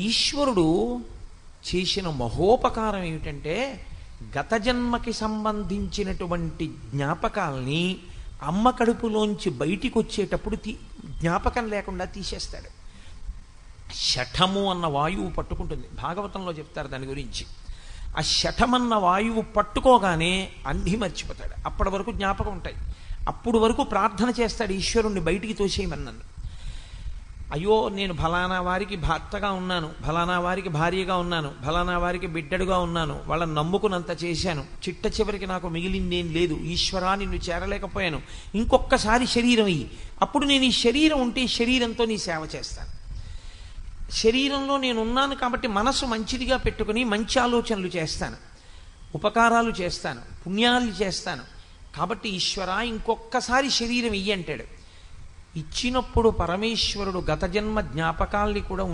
ఈశ్వరుడు చేసిన మహోపకారం ఏమిటంటే గత జన్మకి సంబంధించినటువంటి జ్ఞాపకాల్ని అమ్మ కడుపులోంచి బయటికి వచ్చేటప్పుడు జ్ఞాపకం లేకుండా తీసేస్తాడు. శఠము అన్న వాయువు పట్టుకుంటుంది, భాగవతంలో చెప్తారు దాని గురించి. ఆ శఠమన్న వాయువు పట్టుకోగానే అన్నీ మర్చిపోతాడు. అప్పటి వరకు జ్ఞాపకం ఉంటాయి. అప్పుడు వరకు ప్రార్థన చేస్తాడు, ఈశ్వరుణ్ణి బయటికి తోసేయమన్నాను. అయ్యో నేను ఫలానా వారికి భర్తగా ఉన్నాను, ఫలానా వారికి భార్యగా ఉన్నాను, ఫలానా వారికి బిడ్డడుగా ఉన్నాను, వాళ్ళని నమ్ముకున్నంత చేశాను, చిట్ట చివరికి నాకు మిగిలిందేం లేదు, ఈశ్వరా నిన్ను చేరలేకపోయాను, ఇంకొక్కసారి శరీరం ఇయ్యి, అప్పుడు నేను ఈ శరీరం ఉంటే ఈ శరీరంతో నీ సేవ చేస్తాను. శరీరంలో నేను ఉన్నాను కాబట్టి మనసు మంచిదిగా పెట్టుకుని మంచి ఆలోచనలు చేస్తాను, ఉపకారాలు చేస్తాను, పుణ్యాలు చేస్తాను. కాబట్టి ఈశ్వరా ఇంకొక్కసారి శరీరం ఇయ్యి అంటాడు. ఇచ్చినప్పుడు పరమేశ్వరుడు గత జన్మ జ్ఞాపకాల్ని కూడా